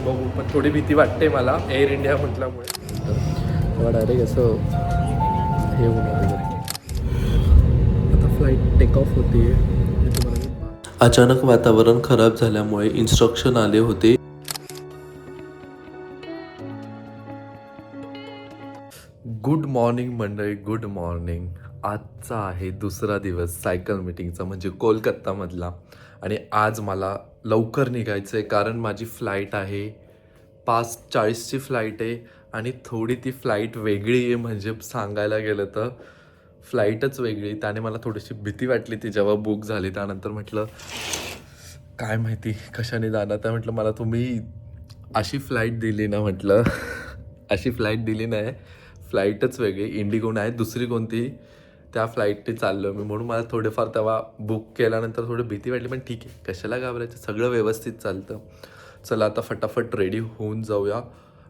बघू, पण थोडी भीती वाटते मला एअर इंडिया म्हटल्यामुळे. तेव्हा डायरेक्ट असं हे होणार आहे. आता फ्लाईट टेक ऑफ होते. अचानक वातावरण खराब झाल्यामुळे इन्स्ट्रक्शन आले होते. गुड मॉर्निंग मंडळी, गुड मॉर्निंग. आजचा आहे दुसरा दिवस सायकल मीटिंगचा, म्हणजे कोलकातामधला. आणि आज मला लवकर निघायचं आहे कारण माझी फ्लाईट आहे 5:40ची फ्लाईट आहे. आणि थोडी ती फ्लाईट वेगळी आहे, म्हणजे सांगायला गेलं तर फ्लाईटच वेगळी. त्याने मला थोडीशी भीती वाटली ती जेव्हा बुक झाली. त्यानंतर म्हटलं काय माहिती कशाने जाणार. त्या म्हटलं मला तुम्ही अशी फ्लाईट दिली ना, म्हटलं अशी फ्लाईट दिली नाही, फ्लाईटच वेगळी, इंडिगो नाही दुसरी कोणती, त्या फ्लाईटने चाललो मी. म्हणून मला थोडेफार तेव्हा बुक केल्यानंतर थोडी भीती वाटली, पण ठीक आहे, कशाला घाबरायचं, सगळं व्यवस्थित चालतं. चला आता फटाफट रेडी होऊन जाऊया.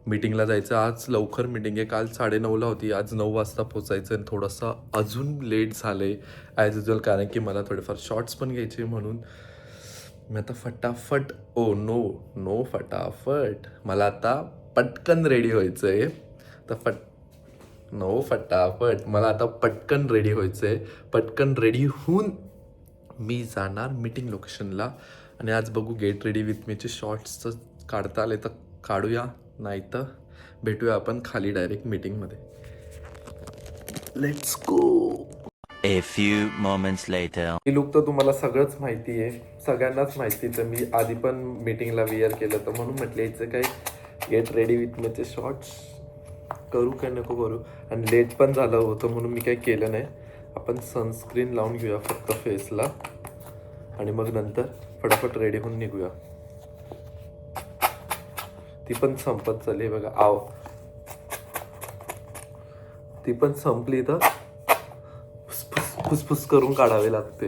मीटिंगला जायचं. आज लवकर मीटिंग आहे, काल 9:30ला होती, आज 9 वाजता पोचायचं. आणि थोडंसं अजून लेट झालं आहे ॲज युजल, कारण की मला थोडेफार शॉर्ट्स पण घ्यायचे. म्हणून मी आता फटाफट नो फटाफट मला आता पटकन रेडी व्हायचं आहे. तर फटाफट मला आता पटकन रेडी व्हायचं आहे. पटकन रेडी होऊन मी जाणार मीटिंग लोकेशनला. आणि आज बघू गेट रेडी विथ मीचे शॉर्ट्सचं काढता आले तर काढूया, नाही तर भेटूया आपण खाली डायरेक्ट मीटिंगमध्ये. Let's go. A few moments later. He look तर तुम्हाला सगळंच माहिती आहे, सगळ्यांनाच माहिती. तर मी आधी पण मीटिंगला विअर केलं, तर म्हणून म्हटलं याचं काही गेट रेडी विथ मीचे शॉर्ट्स करू काय नको करू. आणि लेट पण झालं होतं म्हणून मी काही केलं नाही. आपण सनस्क्रीन लावून घेऊया फक्त फेसला, आणि मग नंतर फटाफट रेडी होऊन निघूया. ती पण संपत चालली बघा, ती पण संपली तर फुसफुस करून काढावे लागते.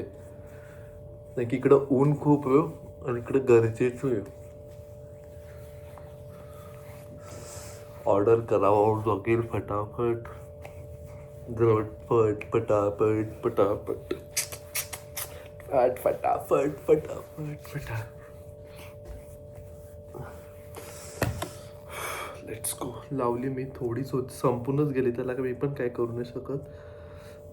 नाही की इकडं ऊन खूप आहे आणि इकडं गरजेचं आहे. ऑर्डर करावं लागेल फटाफट, झटपट फटाफट फटाफट फटाफट फटाफट फटा. Let's go. लावली मी, थोडीच होती, संपूनच गेली, त्याला मी पण काय करू नाही शकत.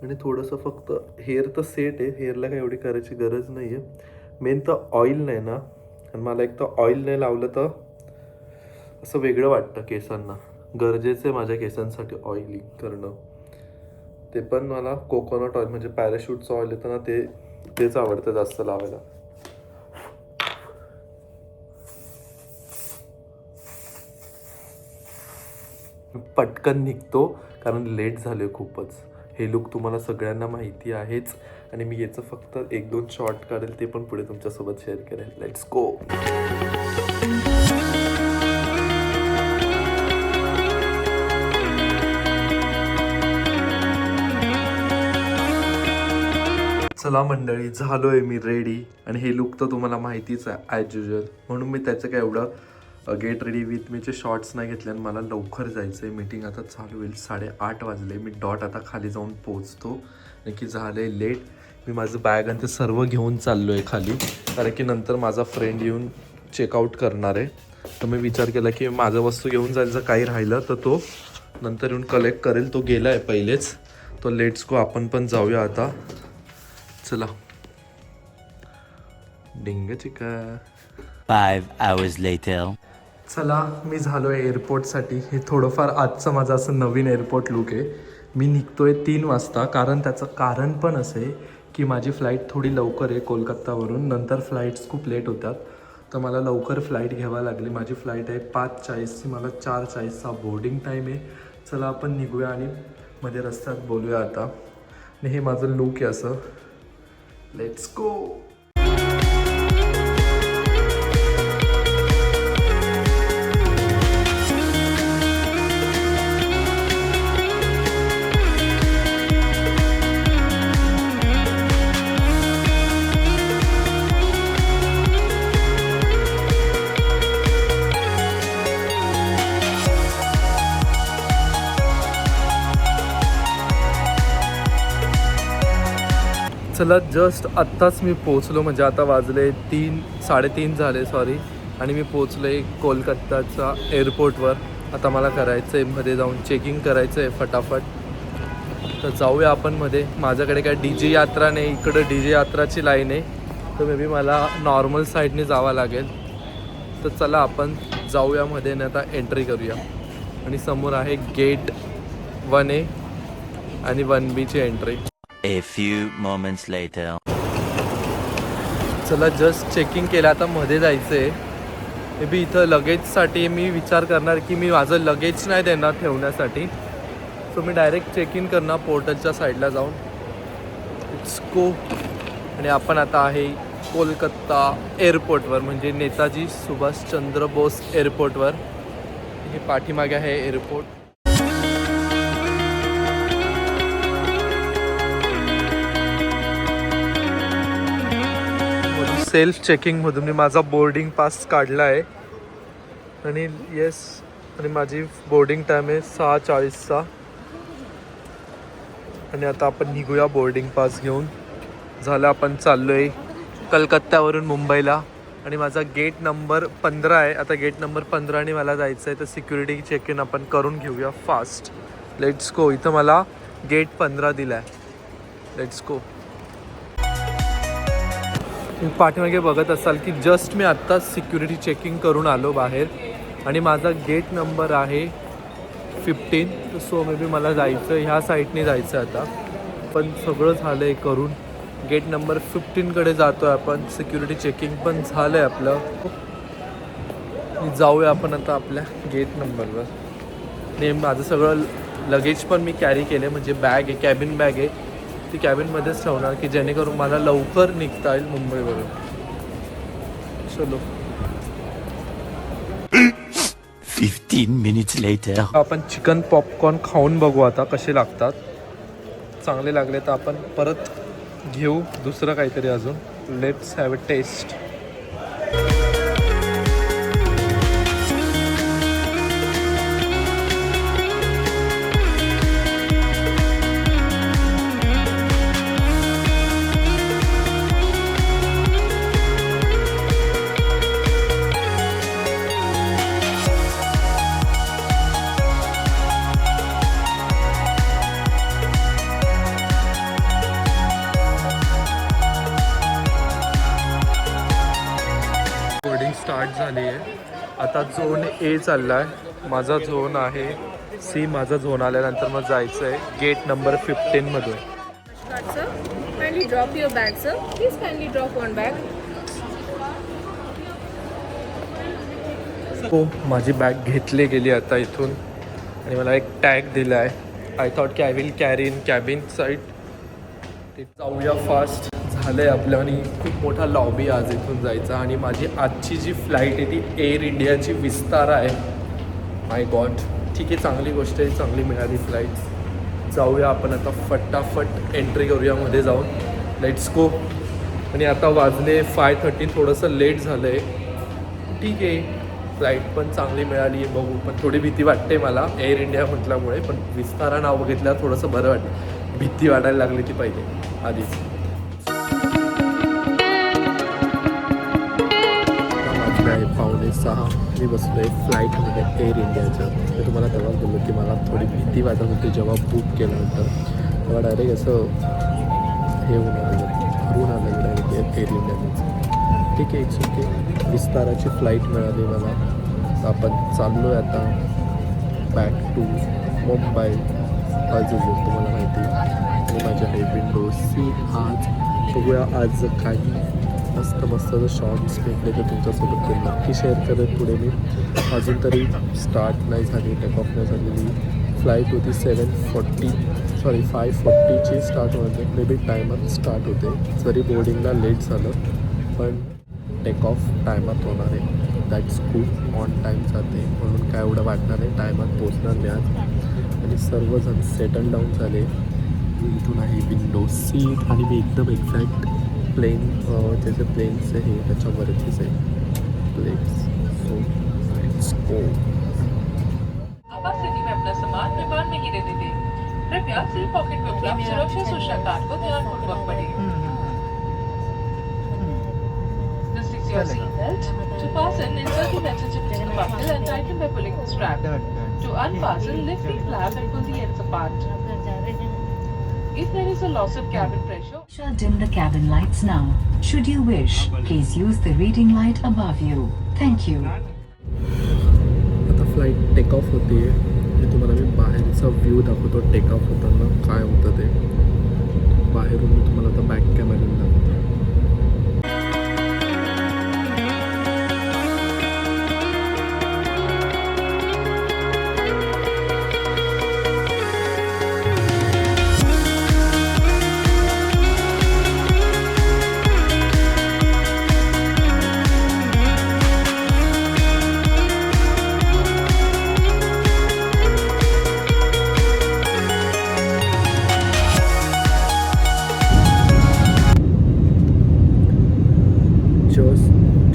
आणि थोडंसं फक्त हेअर तर सेट आहे, हेअरला काही एवढी करायची गरज नाही आहे. मेन तर ऑइल नाही ना, आणि मला एक तर ऑइल नाही लावलं तर असं वेगळं वाटतं केसांना. गरजेचं आहे माझ्या केसांसाठी ऑइलिंग करणं. ते पण मला कोकोनट ऑइल म्हणजे पॅराशूटचं ऑइल येतं ना, तेच आवडतं जास्त लावायला. पटकन निघतो कारण लेट झाले खूपच. हे लुक तुम्हाला सगळ्यांना माहिती आहेच. आणि मी याचं फक्त 1-2 शॉर्ट काढेल, ते पण पुढे तुमच्यासोबत शेअर करेल. Let's go. चला मंडळी, झालोय मी रेडी. आणि हे लुक तर तुम्हाला माहितीच आहे ॲज युजल, म्हणून मी त्याचं काय एवढं गेट रेडी विथ मीचे शॉर्ट्स नाही घेतले. आणि मला लवकर जायचं आहे, मीटिंग आता चालू होईल. 8:30 वाजले. मी डॉट आता खाली जाऊन पोचतो, की झालं आहे लेट. मी माझं बॅग आणि ते सर्व घेऊन चाललो आहे खाली, कारण की नंतर माझा फ्रेंड येऊन चेकआउट करणार आहे. तर मी विचार केला की माझं वस्तू घेऊन जायचं, काही राहिलं तर तो नंतर येऊन कलेक्ट करेल. तो गेला आहे पहिलेच. तो लेट्स गो, आपण पण जाऊया आता. चला. डिंग चिका. 5 hours later. चला, मी झालो आहे एअरपोर्टसाठी. हे थोडंफार आजचं माझं असं नवीन एअरपोर्ट लुक आहे. मी निघतो आहे 3 वाजता, कारण त्याचं कारण पण असं आहे की माझी फ्लाईट थोडी लवकर आहे कोलकातावरून. नंतर फ्लाईट्स खूप लेट होतात, तर मला लवकर फ्लाईट घ्यावी लागली. माझी फ्लाईट आहे 5:40ची, मला 4:40चा बोर्डिंग टाईम आहे. चला आपण निघूया आणि मध्ये रस्त्यात बोलूया आता. आणि हे माझं लुक आहे असं. Let's go. चला, जस्ट आत्ताच मी पोचलो, म्हणजे आता वाजले 3-3:30 झाले, सॉरी. आणि मी पोचलो आहे कोलकाताच्या एअरपोर्टवर. आता मला करायचं आहे मध्ये जाऊन चेकिंग करायचं आहे फटाफट. तर जाऊया आपण मध्ये. माझ्याकडे काय डी जे यात्रा नाही, इकडं डी जे यात्राची लाईन आहे, तर मे बी मला नॉर्मल साईडने जावं लागेल. तर चला आपण जाऊया मध्ये आणि आता एंट्री करूया. आणि समोर आहे गेट 1A आणि 1Bची entry. A few moments later. चला जस्ट चेकिंग केलं, आता मध्ये जायचं आहे. मे बी इथं लगेजसाठी मी विचार करणार की मी माझं लगेज नाही देणार ठेवण्यासाठी, सो मी डायरेक्ट चेक इन करणार पोर्टलच्या साईडला जाऊन. It's go. आणि आपण आता आहे कोलकाता एअरपोर्टवर, म्हणजे नेताजी सुभाषचंद्र बोस एअरपोर्टवर. हे पाठीमागे आहे एअरपोर्ट. सेल्फ चेकिंगमधून मी माझा बोर्डिंग पास काढला आहे आणि येस, आणि माझी बोर्डिंग टाईम आहे 6:40चा. आणि आता आपण निघूया बोर्डिंग पास घेऊन. झालं, आपण चाललो आहे कलकत्त्यावरून मुंबईला. आणि माझा गेट नंबर 15 आहे. आता गेट नंबर 15ने मला जायचं आहे, तर सिक्युरिटी चेक इन आपण करून घेऊया फास्ट. Let's go. इथं मला गेट 15 दिला आहे. Let's go. तुम्ही पाठीमागे बघत असाल की जस्ट मी आत्ता सिक्युरिटी चेकिंग करून आलो बाहेर आणि माझा गेट नंबर आहे 15. सो मे बी मला जायचं ह्या साईडने जायचं आता. पण सगळं झालं आहे करून. गेट नंबर 15कडे जातो आहे आपण. सिक्युरिटी चेकिंग पण झालं आहे आपलं. जाऊया आपण आता आपल्या गेट नंबरवर. आणि माझं सगळं लगेज पण मी कॅरी केलं आहे, म्हणजे बॅग आहे, कॅबिन बॅग आहे, ती कॅबिनमध्येच ठेवणार की जेणेकरून मला लवकर निघता येईल मुंबईवरून. चलो. 15 minutes later. आपण चिकन पॉपकॉर्न खाऊन बघू आता कसे लागतात. चांगले लागले तर आपण परत घेऊ दुसरं काहीतरी अजून. Let's have a test. Boarding start झाली आहे. आता झोन ए चालला आहे. माझा झोन आहे सी. माझा झोन आल्यानंतर मग जायचं आहे गेट नंबर 15मधून. Sir, kindly drop your bag, sir. Please kindly drop one bag. हो, माझी बॅग घेतली गेली आता इथून आणि मला एक टॅग दिला आहे. आय थॉट की I will carry in cabin side. ते जाऊया फास्ट. झालं आहे आपलं आणि खूप मोठा लॉबी आज इथून जायचा. आणि माझी आजची जी फ्लाईट आहे ती एअर इंडियाची विस्तारा आहे. माय गॉड. ठीक आहे, चांगली गोष्ट आहे, चांगली मिळाली फ्लाईट. जाऊया आपण आता फटाफट एंट्री करूया मध्ये जाऊन. Let's go. आणि आता वाजले 5:30. थोडंसं लेट झालं आहे. ठीक आहे, फ्लाईट पण चांगली मिळाली आहे, बघू. पण थोडी भीती वाटते मला एअर इंडिया म्हटल्यामुळे. पण विस्तारा नाव बघितल्यावर थोडंसं बरं वाटतं. भीती वाटायला लागली ती पहिले आधीच. आहे 5:45. मी बसलो आहे फ्लाईटमध्ये एअर इंडियाच्या. मी तुम्हाला तेव्हाच बोललो की मला थोडी भीती वाटत होती जेव्हा बुक केल्यानंतर. तेव्हा डायरेक्ट असं हे होऊन आलं, भरून आलं डायरेक्ट एअर इंडियाचं. ठीक आहे, इट्स ओके. विस्ताराची फ्लाईट मिळाली मला. तर आपण चाललो आहे आता बॅक टू मुंबई. आज तुम्हाला माहिती. आणि माझ्या हे विंडो सीट. आज बघूया आज काही मस्त जर शॉर्ट्स भेटले तर तुमच्यासोबत ते नक्की शेअर करेल पुढे मी. अजून तरी स्टार्ट नाही झाली, टेक ऑफ नाही झालेली. फ्लाईट होती 5:40ची स्टार्ट होते. मे बी टायमात स्टार्ट होते. जरी बोर्डिंगला लेट झालं पण टेक ऑफ टायमात होणार आहे. That's good. ऑन टाईम जाते म्हणून काय एवढं वाटणार नाही. टायमात पोचणार मी आज. आणि सर्वजण सेटल डाऊन झाले. इथून आहे विंडो सीट आणि मी एकदम एक्झॅक्ट प्लेन त्याचे प्लेनचे हे त्याच्यावरतीच आहे प्लेन्स. So let's go. आपातस्थिति में अपना सामान विमान में गिरे देते। कृपया सीट पॉकेट में उपलब्ध सुरक्षा सूचना कार्ड को ध्यानपूर्वक पढ़ें। The your seatbelt. To fasten, insert the metal chip into the buckle and tighten by pulling the strap. To unfasten, lift the flap and pull the ends apart. If there is a loss of cabin pressure, Shall dim the cabin lights now. Should you wish, please use the reading light above you. Thank you. आता flight take off होते आणि तुम्हाला मी बाहेरचा view दाखवतो take off होताना काय होतं ते बाहेरून मी तुम्हाला आता बॅक कॅमेऱ्याने दाखवतो.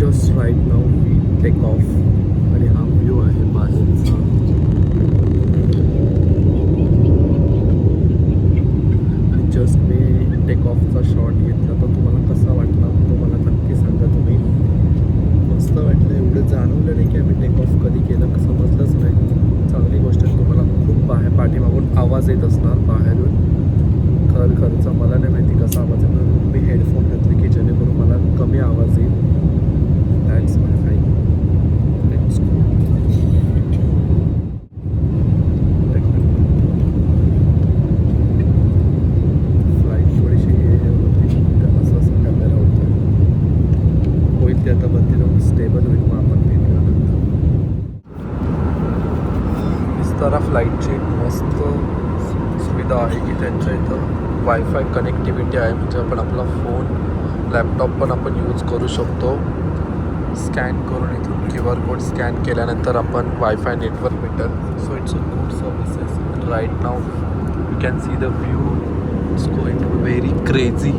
Just right now we take off आणि हा व्ह्यू आहे बाहेरचा. आणि जस्ट मी टेक ऑफचा शॉट घेतला तर तुम्हाला कसा वाटला तो मला नक्की सांगा तुम्ही. मस्त वाटलं, एवढं जाणवलं नाही की आम्ही टेक ऑफ कधी केलं कसं समजलंच नाही. चांगली गोष्ट आहे. तुम्हाला खूप बाहेर पाठीमागून आवाज येत असणार बाहेरून खरचा मला नाही माहिती कसा आवाज येतो. म्हणून मी हेडफोन घातले की जेणेकरून मला कमी आवाज येईल. That's my height. Let's go. Flight थोडीशी हे होती तर असं कॅमेरा होतं होईल ते आता बंदी जाऊन स्टेबल होईल मग आपण भेटूया नंतर. विस्तारा फ्लाईटची मस्त सुविधा आहे की त्यांच्या इथं वायफाय कनेक्टिव्हिटी आहे. म्हणजे आपण आपला फोन लॅपटॉप पण आपण यूज करू शकतो. स्कॅन करून इथून QR कोड स्कॅन केल्यानंतर आपण वायफाय नेटवर्क भेटेल. So it's a good services. And right now you can see the view. It's going to be very crazy.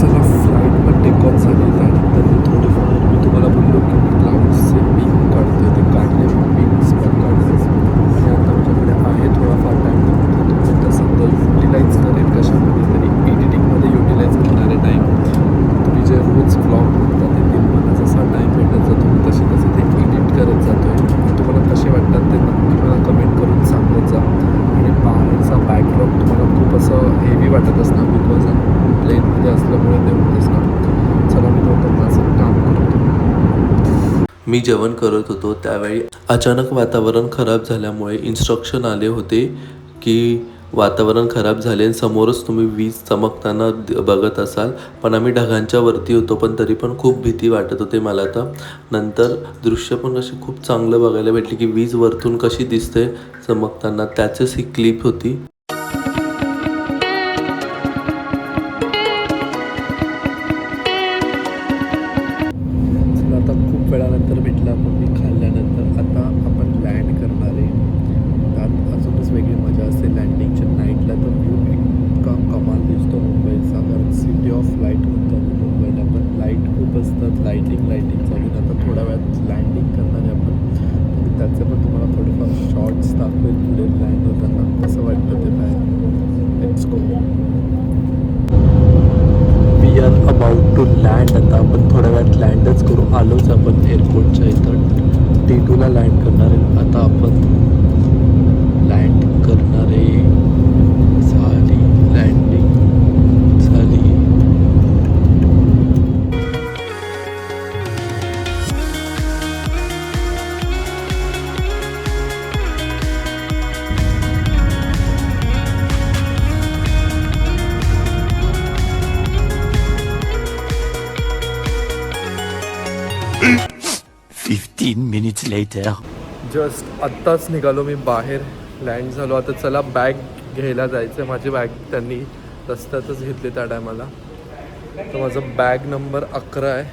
चला फ्लाईट पण टेक ऑफ झाली. त्यानंतर मी थोडीफार मी तुम्हाला बोललो की मी क्लाउड्सचे पिक काढतो ते काढले पिक्स पण काढले आणि आता माझ्याकडे आहे थोडाफार टाईम तर म्हटलं तुम्ही तर सध्या युटिलाइज करेल कशामध्ये तरी एडिटिंगमध्ये युटिलाइज करणारे टाईम. तुम्ही जे रोज व्लॉग बघता ते मला जसा टाईम भेटत जातो मी तसे ते एडिट करत जातो आहे. तुम्हाला कसे वाटतात ते नक्की मला कमेंट करून सांगत जा. आणि बाहेरचा बॅकड्रॉप तुम्हाला खूप असं हेवी वाटत असणार बिकॉज प्लेनमध्ये असल्यामुळे ते होत असणार. चला मी तो माझं काम करतो. मी जेवण करत होतो त्यावेळी अचानक वातावरण खराब झाल्यामुळे इन्स्ट्रक्शन आले होते की वातावरण खराब झाले आणि समोरच तुम्ही वीज चमकताना बघत असाल. पण आम्ही ढगांच्या वरती होतो पण तरी पण खूप भीती वाटत होते मला. तर नंतर दृश्य पण कशी खूप चांगलं बघायला भेटली की वीज वरतून कशी दिसते चमकताना त्याचीच ही क्लिप होती. आता खूप वेळानंतर भेटलं आपण मी खाल्ल्यानंतर. आता आपण लँड करणार आहे. त्यात अजूनच वेगळी मजा असते लँडिंगच्या नाईटला. तर व्ह्यू इतका कमाल दिसतो मुंबईचा कारण सिटी ऑफ लाईट म्हणतो आपण मुंबईला. पण लाईट खूप असतात लाईटिंग चालून. आता थोड्या वेळात लँडिंग करणार आहे आपण. त्याचे पण तुम्हाला थोडेफार शॉर्ट्स दाखवेल पुढे लँड होताना कसं वाटतं ते बाहेर. Let's go. We are about to land. आता आपण थोड्या वेळात लँडच करू. आलोच आपण एअरपोर्टच्या इथं T2ला लँड करणार आहे. आता आपण लँड करणार आहे. झाली लँडिंग झाली. minutes later. जस्ट आत्ताच निघालो मी बाहेर लँड झालो. आता चला बॅग घ्यायला जायचं. माझी बॅग त्यांनी रस्त्यातच घेतली त्या टायमाला. तर माझं बॅग नंबर 11 आहे.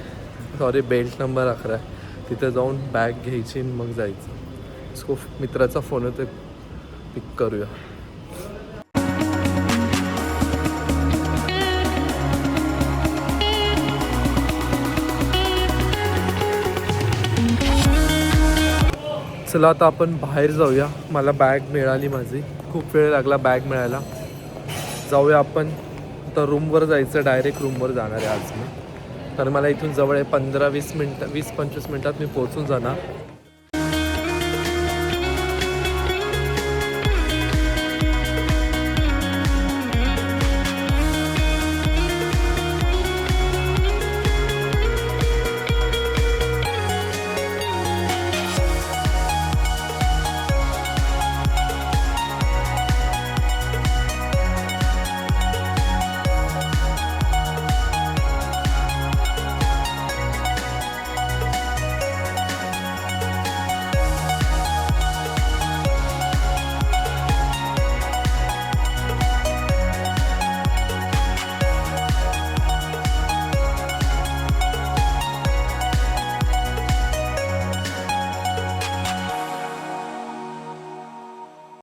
सॉरी बेल्ट नंबर 11 आहे. तिथे जाऊन बॅग घ्यायची मग जायचं. इसको मित्राचा फोन होते पिक करूया. चला आता आपण बाहेर जाऊया. मला बॅग मिळाली माझी, खूप वेळ लागला बॅग मिळायला. जाऊया आपण आता रूमवर जायचं, डायरेक्ट रूमवर जाणार आहे आज मी, कारण मला इथून जवळ आहे. 15-20 मिनटं 20-25 मिनटात मी पोहोचून जाणार.